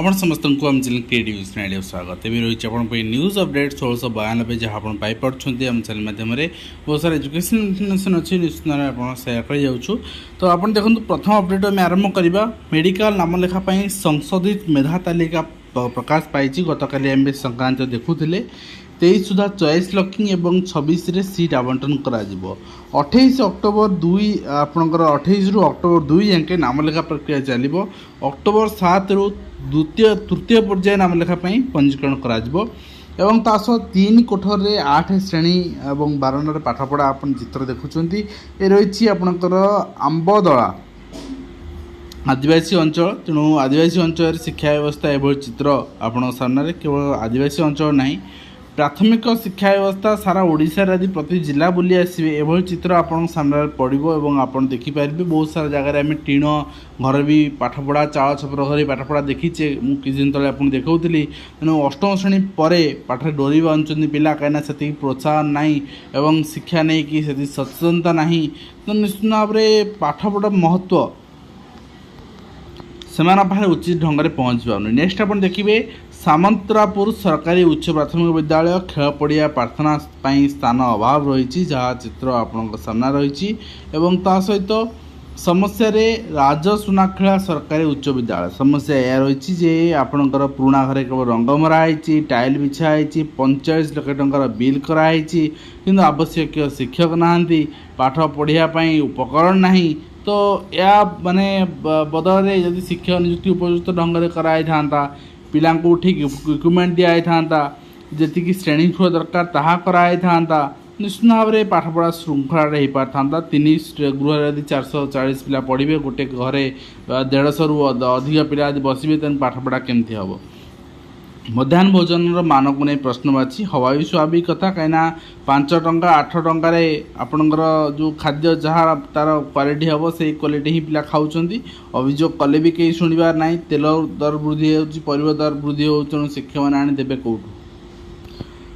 आपण समस्त को आम चैनल क्रिएटिव न्यूज स्वागत एवं रही है न्यूज अपडेट 1692 जहाँ आप पाइपे आम चैनल माध्यम बहुत सारा एजुकेशन इनफर्मेशन अच्छी निश्चित आप सेयार कर तो आप देखो प्रथम अपडेट आम आरंभ करवा मेडिकल नाम लेखापी संशोधित मेधा तालिका प्रकाश पाई गतकाली आम संक्रांत देखुले 23 सुधा चॉइस लॉकिंग एवं 26 रे सीट आवंटन करा 28 अक्टोबर 2 आपणकर 28 रु अक्टोबर 2 जाके नामलेखा प्रक्रिया चलो अक्टोबर 7 रु तृतीय पर्याय नामलेखा पंजीकरण करा एवं तासह 3 कोठर 8 श्रेणी एवं 12 पाठपढ़ा आप चित्र देखुं ये रही आपणकर आंबदला आदिवासी अंचल तेणु आदिवासी अंचल शिक्षा व्यवस्था एभली चित्र आपण सामने केवल आदिवासी अंचल नहीं प्राथमिक शिक्षा व्यवस्था सारा ओडिशा आदि प्रति जिला बुली आसवे एभली चित्र आपण सामने पड़ो और आपड़ देखिपारे बहुत सारा जगह आम टीण घर भी पाठपढ़ा चाल छपर घर पाठपढ़ा देखीचे मुझे किसी दिन तले आपको देखी तेणु अष्टम श्रेणी पर पाठ डोरी बांधुंट पिला कहीं से प्रोत्साहन नहीं एवं शिक्षा नहीं कि से सचेतनता नहीं तो निश्चित भाव में पाठपढ़ा महत्व से उचित ढंग से पहुँच पाऊँ। नेक्स्ट आप देखिए सामंतरापुर सरकारी उच्च प्राथमिक विद्यालय खेल पड़िया प्रार्थना स्थान अभाव रही जहाँ चित्र आपण सामना रही सहित समस्या रे राज सुनाखेड़ा सरकारी उच्च विद्यालय समस्या यह रही जे आपणकर पुराणा घरे केवल रंग मराई टाइल बिछाई 45 लाख टंकार बिल कराई किंतु आवश्यक शिक्षक नहांती पाठ पढ़ाई उपकरण नहीं तो या माने बदल जदि शिक्षक नियुक्ति उपयुक्त ढंग से कराई था पिला ठीक इक्विपमेंट दिखाई था जी श्रेणी गृह दरकार ताहा कराई था निश्चित भाव में पाठपढ़ा श्रृंखला हो पार 3 गृह यदि 440 पिला पढ़े गोटे घरे 150 रु अधिक पिला बसवे तेन पाठपढ़ा केमती हम मध्याह्न भोजन मान को नहीं प्रश्नवाची हवा भी स्वाभाविक कथा कहीं 5 टंका 8 टंकार आपणकर जो खाद्य जहाँ तार क्वालिटी हम से क्वालिटी ही पिला खाऊँच अभियोग कले भी कहीं शुणवार ना तेल दर वृद्धि होरिबा दर वृद्धि हो तेणु शिक्षक मैंने आनीदेवे कौटू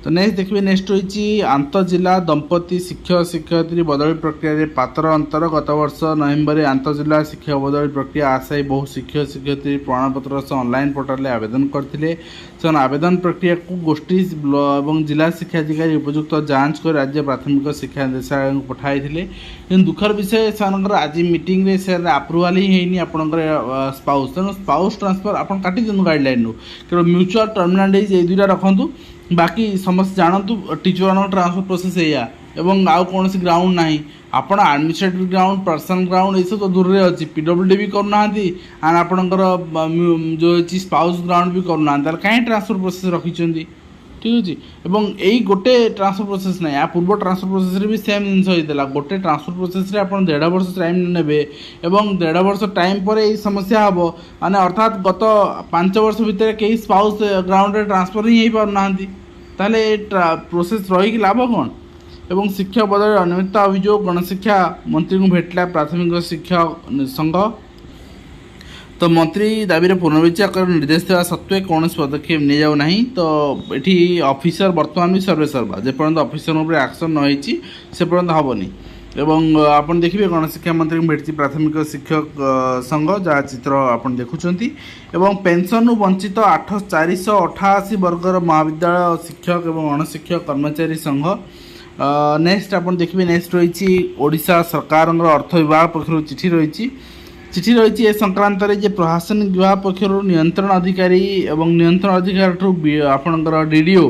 तो नेक्स्ट देखिए नेक्स्ट रही आंतजिला दंपति शिक्षक शिक्षयित्री बदली प्रक्रिया पात्र अंतर गत वर्ष नवेम्बर आंतजिला शिक्षक बदली प्रक्रिया आशायी बहु शिक्षक शिक्षयित्री प्रमाणपत्र से ऑनलाइन पोर्टाल आवेदन करते से आवेदन प्रक्रिया को गोष्ठी और जिला शिक्षा अधिकारी उपयुक्त जांच कर राज्य प्राथमिक शिक्षा निर्देशालय को पठाई कि दुखर विषय से आज मीटिंग से आप्रुवाल ही होनी आपंकर स्पाउस तेणु स्पाउस ट्रांसफर आप काटी दिनु गाइडलाइन केवल म्यूचुअल टर्मिनाल ये दुईटा रखु बाकी समस्त जानतु टीचर मान ट्रांसफर प्रोसेस या एवं आउ कौन ग्राउंड ना आपण एडमिनिस्ट्रेटिव ग्राउंड पर्सनल ग्राउंड ये सब तो दूर अच्छी पीडब्ल्यूडी भी करना एंड आपणकर जो स्पाउस ग्राउंड भी करना कहीं ट्रांसफर प्रोसेस रखी ठीक अच्छे एवं यही गोटे ट्रांसफर प्रोसेस ना या पूर्व ट्रांसफर प्रोसेस भी सेम जिन होता गोटे ट्रांसफर प्रोसेस रे आपण 1.5 वर्ष टाइम ने एवं 1.5 वर्ष टाइम पर यही समस्या हम माने अर्थात गत 5 वर्ष भितर कई स्पाउस ग्राउंड रे ट्रांसफर ही पारना ताले प्रोसेस रही लाभ कौन एवं शिक्षा बदल अनियमितता अभियोग गणशिक्षा मंत्री को भेटला प्राथमिक शिक्षा संघ तो मंत्री दाबी पुनर्विचार कर निर्देश देवा सत्वे कौन पदक्षेप नहीं जाऊ ना तो ये ऑफिसर बर्तमान भी सर्वे सर्वा जेपर्यंत ऑफिसर उपर एक्शन नही से पर्यंत हेनी एवं आप देखिए गणशिक्षा मंत्री को भेटी प्राथमिक शिक्षक संघ जहाँ चित्र आप देखुं एवं पेंशन वंचित 488 वर्गर महाविद्यालय शिक्षक एवं अणशिक्षक कर्मचारी संघ नेक्स्ट आप देखिए नेक्स्ट रही ओडिशा सरकार अर्थ विभाग पक्षर चिठी रही ए संक्रांत जे प्रशासनिक विभाग पक्षर नियंत्रण अधिकारी एवं नियंत्रण अधिकारी आपणकर डीडीओ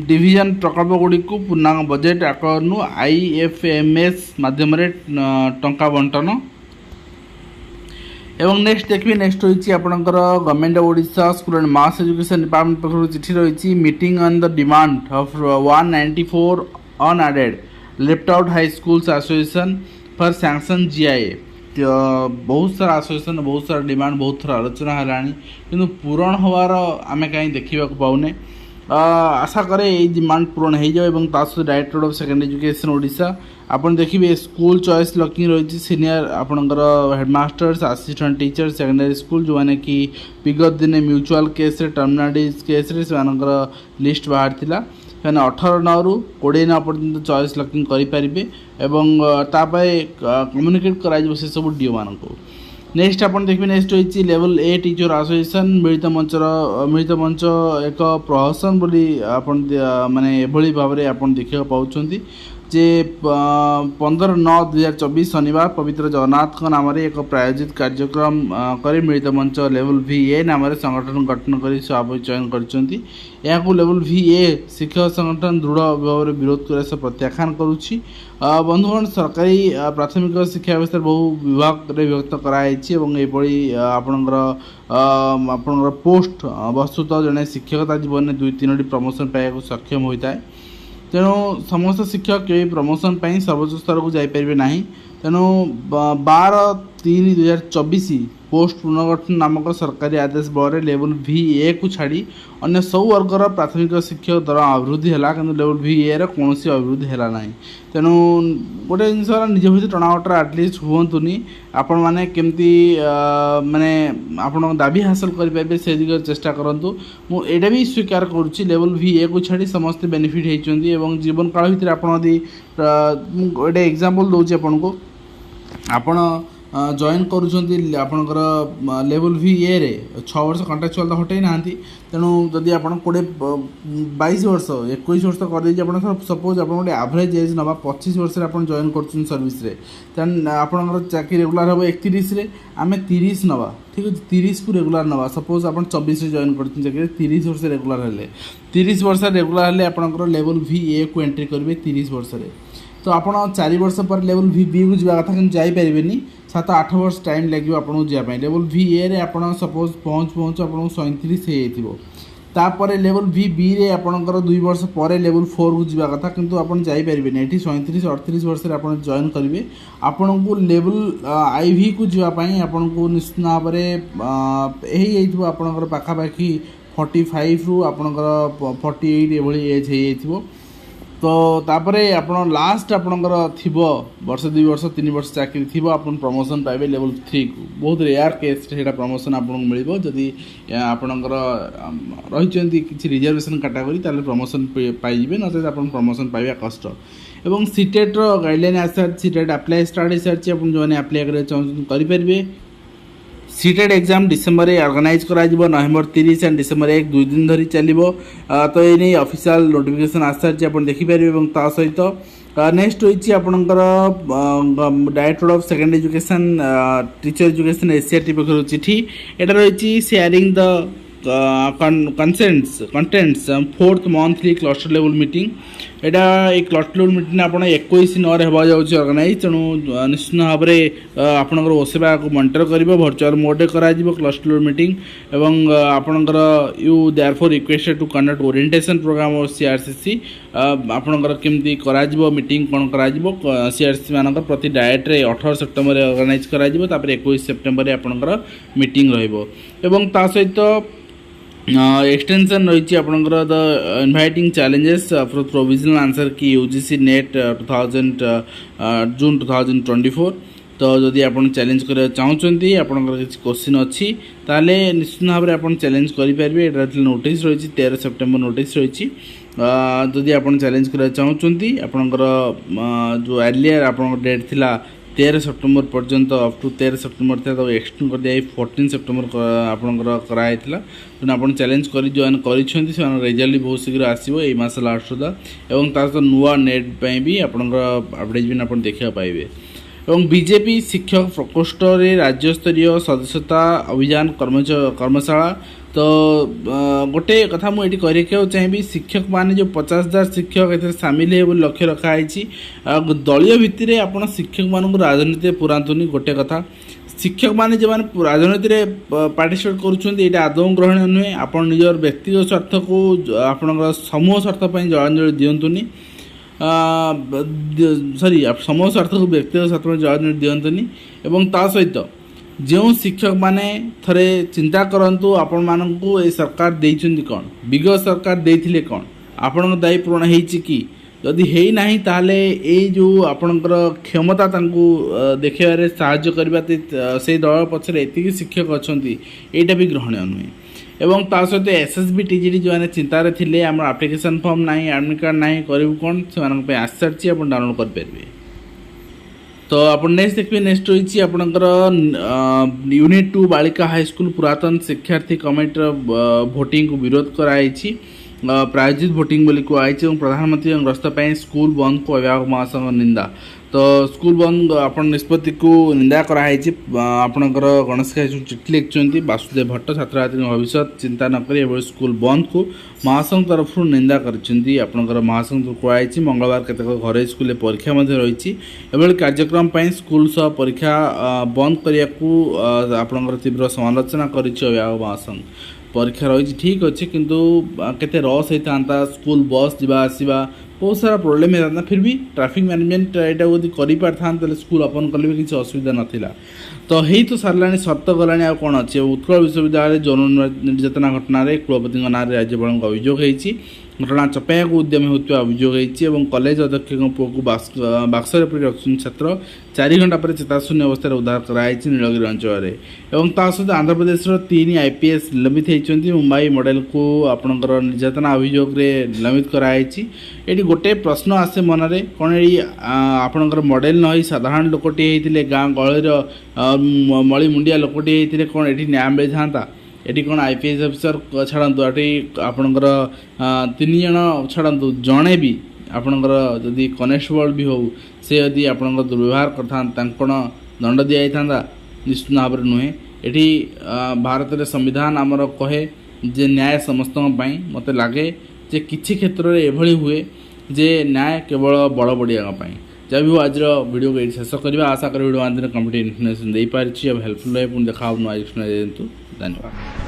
डिविजन प्रकल्प गुड़ी को पूर्णांग बजेट आकलन आईएफएमएस माध्यम टंका बंटन एवं नेक्स्ट देखिए नेक्स्ट रही आपणकर government of Odisha school and mass education department पक्षर चिठी रही meeting on the demand of 194 unaided left out high schools association for sanction GIA बहुत सारा एसोसिएशन बहुत सारा डिमांड बहुत थोड़ा आलोचना है कि पूरण हवार आम कहीं देखा पाऊने आशा करे ये डिमांड पूरण हो जाए। सहित director of secondary education Odisha आपन देखिए स्कूल चॉइस लॉकिंग रही सीनियर आपणकर headmasters assistant teacher secondary school जो मैंने कि विगत दिन mutual case terminal case list बाहर थिला ସେମାନେ 18 ରୁ 29 पर्यंत चॉइस लॉकिंग करेंगे कम्युनिकेट कर सब डीओ मान नेक्स्ट आप देखिए नेक्स्ट होती लेवल ए टीचर एसोसिएशन मिलित मंच एक प्रहसन बोली माने एभली भाव में आप देखा पाँच जे 15/9/2024 शनिवार पवित्र जगन्नाथ नाम एक प्रायोजित कार्यक्रम कर मिलित मंच लेवल VA नाम संगठन गठन कर चयन कर लेवल VA शिक्षक संगठन दृढ़ भाव में विरोध कर प्रत्याख्यान करुच्ची। बंधुगण सरकारी प्राथमिक शिक्षा व्यवस्था बहु विभाग रे विभक्त कराई आपणकर पोस्ट वस्तुतः जड़े शिक्षकता जीवन में 2-3 प्रमोशन पाइबा सक्षम होता है। तेणु समस्त शिक्षक कई प्रमोशन पर सर्वोच्च स्तर को जापर ना। तेणु 12/3/2024 पोस्ट पुनर्गठन नामक सरकारी आदेश बल लेवल VA को छाड़ी अन्य सब वर्गर प्राथमिक शिक्षक दर अभिवृद्धि है कि लेवल VA कौन अभिवृद्धि है ना। तेणु गोटे जिनस निज भर टणावटर आटलिस्ट हुंतुनि आपण मैंने केमती माने आपण दाबी हासिल करेंगे से दिग चेष्टा करूँ। मुझे भी स्वीकार करुच्ची लेवल VA को छाड़ी समस्ते बेनिफिट होती जीवन काल भितर आपड़ी गोटे एग्जांपल दूसरी आपन को आपण जॉइन करपर लेवल VA रे 6 वर्ष कंट्राक्चुअल तो हटई ना। तेणु जदि आप 22 वर्ष 21 वर्ष कर सपोज आप गोटे एवरेज एज ना 25 वर्ष आप जॉइन कर सर्विस तेन आप चाकरी रेगुलर हम 31 रे आम 30 नवा ठीक अच्छे 30 को रेगुलर नवा सपोज आप 24 जॉइन कर चाकरी 30 वर्ष रेगुलर हेले 30 वर्ष रेगुलर हेले आपंकर लेवल VA को एंट्री करेंगे 30 वर्ष तो आप 4 वर्ष पर लेवल VB को जावा कथा कि जापारे 7-8 वर्ष टाइम लगे आपको जावाई लेवल VA रे आप सपोज पहुँच आपको 37 होपर लेवल VB रे आपंकर 2 वर्ष पर लेवल 4 को जावा कथा कि आप जापारे ये 37-38 वर्ष आप जॉइन करेंगे आपण को लेवल IV को जावाई आपन को निश्चित भाव में आपंकर पाखापाखि 45 रू आपंकर 48 एभली एज हो तो तापरे आप लास्ट आपणकर थी वर्ष 2 वर्ष 3 वर्ष चाकरी थी आप प्रमोशन पाइबे लेवल 3 को बहुत रेयर केस से प्रमोशन आपको मिल जदि आपणकर रही किसी रिजर्वेशन कैटेगरी ताले प्रमोशन पाइबे न आप प्रमोशन पाइबा कष्ट। एवं सीटेट गाइडलाइन आसी सारी सीटेट अप्लाई स्टार्ट हो सारी आप जो अप्लाई करेंगे सीटेट एग्जाम डिसेम्बर ऑर्गेनाइज करा नवेम्बर 30 एंड डिसेम्बर 1 2 दिन धरी चलो तो ये ऑफिशियल नोटिफिकेशन आसी सारी आप देखिपारे। सहित नेक्स्ट होती आपणकर director of secondary education teacher education SCERT पक्षर चिठी एटा रही sharing the contents 4th monthly cluster level meeting एटा एक क्लस्टर लेवल मीटिंग आप 21/9 होगा जाऊँगी ऑर्गेनाइज। तेणु निश्चित भाव में आपंकर ओसेवा को मॉनिटर कर भर्चुआल मोड करा क्लस्टर लेवल मीटिंग एवं आपंकर you therefore requested to conduct orientation program और CRCC आपंकर केमती करा मीटिंग कौन करा CRCC मान प्रति डायरेक्ट 18 सेप्टेम्बर ऑर्गेनाइज करा 21 सेप्टेम्बर आपंकर मीटिंग रही सहित एक्सटेंशन रही आपंकर the inviting challenges for provisional answer की UGC नेट 2000 जून 2024 तो जदि आप चैलेंज करने चाहते आपंकर किसी क्वेश्चन अच्छी ताले निश्चित भाव में आप चैलेंज करेंगे नोटिस रही 13 सेप्टेम्बर नोटिस रही जदि आप चैलेंज करने चाहते आपंकर जो अर्लियर आप डेट थिला 13 सेप्टेम्बर पर्यंत अप टू 13 सेप्टेम्बर था तो एक्सटेंड कर दिया 14 सेप्टेम्बर आपंकर कराई तेना आप चैलेंज कर जॉइन कर रिजल्ट बहुत शीघ्र आसो ये मास लास्ट सुधा और तार तो नुआ नेट भी आपंकर एडवर्टाइजमेंट आप देखा पाइबे। एवं बीजेपी शिक्षक प्रकोष्ठ राज्य स्तरीय सदस्यता अभियान कर्मशाला तो गोटे कथा मुझे कह चाहिए शिक्षक माने जो 50,000 शिक्षक ए सामिल है लक्ष्य रखाई दलीय भित्ति आप शिक्षक मान राजनीति पुरातुनि गोटे कथा शिक्षक माने जो राजनीति में पार्टिसिपेट करुँच आदौ ग्रहण नुहे आप निजर व्यक्तिगत स्वार्थ को आप समूह स्वार्थपाई जलांजलि दिंतुनि सॉरी समूह स्वार्थ को व्यक्तिगत स्वार्थ में जलांजलि दिंतुनि। सहित जो शिक्षक माने थरे चिंता करंतु आपण मानकू ए सरकार देइचंदी कोन विगत सरकार देइथिले कोन आपण दायी पूर्ण हेइची कि जदि हेई नाही ताहले ए जो आपणकर क्षमता तांकू देखिबारे साहाय्य करबा से दल पछरे एतिकी शिक्षक अछंती एटा भी ग्रहणीय नुहे एवं ता सहित एसएसबी टीजीडी जो मैंने चिंतार थे आम आप्लिकेसन फॉर्म ना एडमिट कार्ड ना करूँ कौन से आसी सारी आप डाउनलोड करेंगे। तो आप नेक्स्ट देखिए नेक्स्ट रही आपंकर यूनिट 2 बालिका हाईस्कूल पुरातन शिक्षार्थी कमिटी भोटिंग को विरोध कराई प्रायोजित भोटिंग बोली कहुई प्रधानमंत्री गस्त स्कूल बंद को अभिभावक महासंघ निंदा। तो स्कूल बंद आप निष्पत्ति को निंदा कराई आपणकर गणेश खाई चिठी लिखिं वासुदेव भट्ट छात्र छात्री भविष्य चिंता नक स्कूल बंद को महासंघ तरफ निंदा कर महासंघ कहुई मंगलवार केतक घर स्कूल परीक्षा रही कार्यक्रम स्कूल सह परीक्षा बंद करने को आपणकर तीव्र समालोचना कर अभिभावक महासंघ परीक्षा रही ठीक अच्छे किंतु केते रस होता स्कूल बस जावा आसवा बहुत सारा प्रोब्लेम होता फिर भी ट्रैफिक मैनेजमेंट यहाँ यदि कर स्कूल ओपन कले भी किसी असुविधा नाला। तो ही तो सारा सत गला कौन अच्छे उत्कल विश्वविद्यालय यौन निर्यातना घटना कुलपति ना राज्यपाल अभियोग होती घटना चपाइया को उद्यम होता अभियोग होती कलेज अध्यक्ष पुओ को बाक्सरे पड़ी रखुं छात्र 4 घंटा पर चेताशून्य अवस्था उद्धार कराई नीलगिरी अंचल सहित आंध्र प्रदेश 3 IPS निलंबित होती मुंबई मॉडल को आपणकर निर्यातना अभियोग निलंबित कराई। ये गोटे प्रश्न आसे मनरे कौन ये आपणकर मॉडल न साधारण लोकटे होते गाँ गहर मली मुंडिया लोकटे होते कौन ये न्याय मिल था ये कौन IPS अफिसर छाड़ू ये आपणकर 3 जन छाड़ू जड़े भी आपणकर जदि कनेस्टेबल भी हो से यदि आपणकर दुर्व्यवहार करता दंड दि जाता निश्चित भाव में नुहे। ये भारत में संविधान आमर कहे जे न्याय समस्त मत लगे जे किसी क्षेत्र में एभली हुए जे न्याय केवल बड़ बड़िया जब भी आज वीडियो को शेष करवा आशा कर वीडियो आंतरिक कम्प्लीट इन्फर्मेशन दे पारिछि हेल्पफुल रहे पुणी देखा नुआ धन्यवाद।